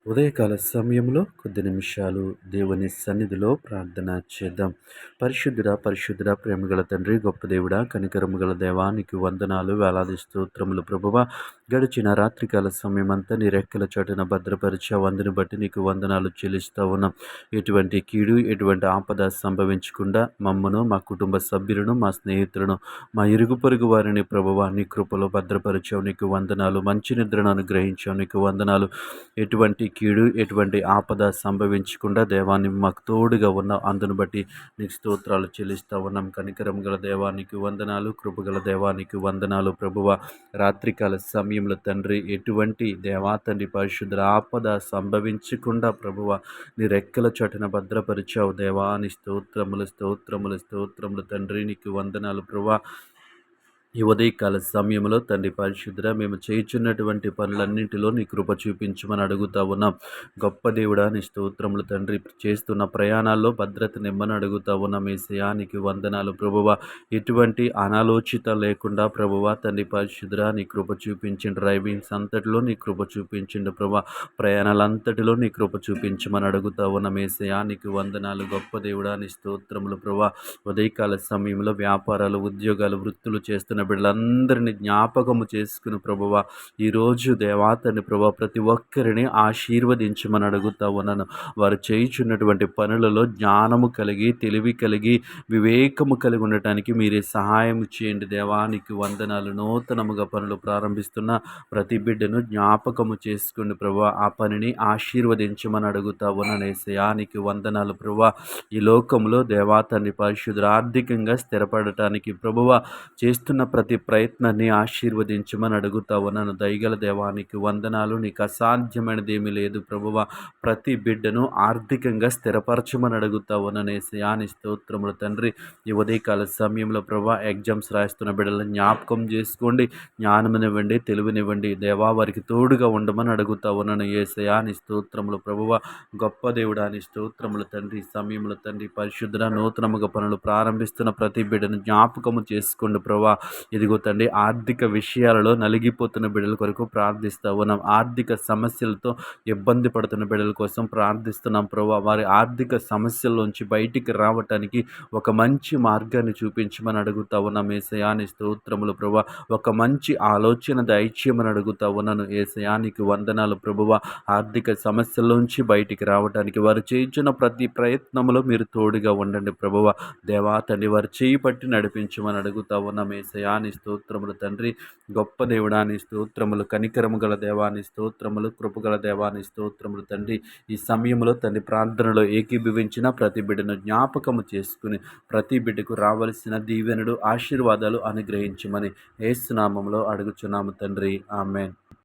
ఉదయకాల సమయంలో కొద్ది నిమిషాలు దేవుని సన్నిధిలో ప్రార్థన చేద్దాం. పరిశుద్ధుడా పరిశుద్ధుడా ప్రేమగల తండ్రి, గొప్ప దేవుడా, కనికరము గల దేవా, నీకు వందనాలు, వేలాది స్తోత్రములు ప్రభువా. గడిచిన రాత్రికాల సమయమంతా నీ రెక్కల చాటున భద్రపరిచావు. అందుని బట్టి నీకు వందనాలు చెల్లిస్తా ఉన్నాం. ఎటువంటి కీడు, ఎటువంటి ఆపద సంభవించకుండా మమ్మను, మా కుటుంబ సభ్యులను, మా స్నేహితులను, మా ఇరుగు పొరుగు వారిని ప్రభువా నీ కృపలో భద్రపరిచావు. నీకు వందనాలు. మంచి నిద్రను అనుగ్రహించావు. నీకు వందనాలు. ఎటువంటి కీడు, ఎటువంటి ఆపద సంభవించకుండా దేవాన్ని మాకు తోడుగా ఉన్నావు. అందును బట్టి నీకు స్తోత్రాలు చెల్లిస్తా ఉన్నాం. కనికరం గల దేవానికి వందనాలు, కృపగల దేవానికి వందనాలు ప్రభువ. రాత్రికాల సమయంలో తండ్రి, ఎటువంటి దేవా తండ్రి పరిశుద్ధ ఆపద సంభవించకుండా ప్రభువ నీ రెక్కల చటున భద్రపరిచావు. దేవాని స్తోత్రములు స్తోత్రములు స్తోత్రములు తండ్రి, నీకు వందనాలు ప్రభువ. ఈ ఉదయకాల సమయంలో తండ్రి పరిశుద్ధుడా, మేము చేయుచున్నటువంటి పనులన్నింటిలో నీ కృప చూపించమని అడుగుతా ఉన్నాం. గొప్ప దేవుడా నీ స్తోత్రములు తండ్రి. చేస్తున్న ప్రయాణాల్లో భద్రత నిమ్మని అడుగుతా ఉన్నాం. యేసయ్యా నీకు వందనాలు ప్రభువ. ఎటువంటి అనాలోచిత లేకుండా ప్రభువ తండ్రి పరిశుద్ధుడా నీ కృప చూపించండి. డ్రైవింగ్స్ అంతటిలో నీ కృప చూపించండి ప్రభా. ప్రయాణాలంతటిలో నీ కృప చూపించమని అడుగుతా ఉన్నాం. యేసయ్యా నీకు వందనాలు. గొప్ప దేవుడా నీ స్తోత్రములు ప్రభా. ఉదయకాల సమయంలో వ్యాపారాలు, ఉద్యోగాలు, వృత్తులు చేస్తున్న బిడ్డలందరినీ జ్ఞాపకము చేసుకుని ప్రభువా ఈరోజు దేవాతని ప్రభా ప్రతి ఒక్కరిని ఆశీర్వదించమని అడుగుతా ఉన్నాను. వారు చేయుచున్నటువంటి పనులలో జ్ఞానము కలిగి, తెలివి కలిగి, వివేకము కలిగి ఉండటానికి మీరే సహాయం చేయండి. దేవానికి వందనాలు. నూతనముగా పనులు ప్రారంభిస్తున్న ప్రతి బిడ్డను జ్ఞాపకము చేసుకోండి ప్రభా. ఆ పనిని ఆశీర్వదించమని అడుగుతా ఉన్నాను. యేసయ్యానికి వందనాలు ప్రభా. ఈ లోకంలో దేవాతని పరిశుద్ధ ఆర్థికంగా స్థిరపడటానికి ప్రభువ చేస్తున్న ప్రతి ప్రయత్నాన్ని ఆశీర్వదించమని అడుగుతా ఉన్నాను. దయగల దేవానికి వందనాలు. నీకు అసాధ్యమైనది ఏమీ లేదు ప్రభువ. ప్రతి బిడ్డను ఆర్థికంగా స్థిరపరచమని అడుగుతా ఉన్నాను. యేసయ్యాని స్తోత్రములు తండ్రి. ఈ ఉదయకాల సమయంలో ప్రభా ఎగ్జామ్స్ రాస్తున్న బిడ్డలను జ్ఞాపకం చేసుకోండి. జ్ఞానమునివ్వండి, తెలివినివ్వండి దేవా. వారికి తోడుగా ఉండమని అడుగుతా ఉన్నాను. యేసయ్యాని స్తోత్రములు ప్రభువ. గొప్ప దేవుడాని స్తోత్రములు తండ్రి. సమయంలో తండ్రి పరిశుద్ధ నూతనముగా పనులు ప్రారంభిస్తున్న ప్రతి బిడ్డను జ్ఞాపకము చేసుకోండి ప్రభా. ఇదిగో తండ్రి ఆర్థిక విషయాలలో నలిగిపోతున్న బిడ్డల కొరకు ప్రార్థిస్తా ఉన్నాం. ఆర్థిక సమస్యలతో ఇబ్బంది పడుతున్న బిడ్డల కోసం ప్రార్థిస్తున్నాం ప్రభా. వారి ఆర్థిక సమస్యల్లోంచి బయటికి రావటానికి ఒక మంచి మార్గాన్ని చూపించమని అడుగుతా ఉన్నాం. యేసయ్యాని స్తోత్రములు ప్రభా. ఒక మంచి ఆలోచన దయచేయమని అడుగుతా ఉన్నాను. యేసయ్యానికి వందనాలు ప్రభువ. ఆర్థిక సమస్యల్లోంచి బయటికి రావడానికి వారు చేయించిన ప్రతి ప్రయత్నంలో మీరు తోడుగా ఉండండి ప్రభువ. దేవా తండ్రి వారు చేయి పట్టి నడిపించమని అడుగుతా ఉన్నాం. యేసయ్యాని స్తోత్రములు తండ్రి. గొప్ప దేవుడాని స్తోత్రములు. కనికరము గల దేవాని స్తోత్రములు. కృపగల దేవాని స్తోత్రములు తండ్రి. ఈ సమయంలో తండ్రి ప్రార్థనలో ఏకీభవించిన ప్రతి బిడ్డను జ్ఞాపకము చేసుకుని ప్రతి బిడ్డకు రావలసిన దీవెనలు, ఆశీర్వాదాలు అనుగ్రహించమని యేసు నామములో అడుగుచున్నాము తండ్రి. ఆమేన్.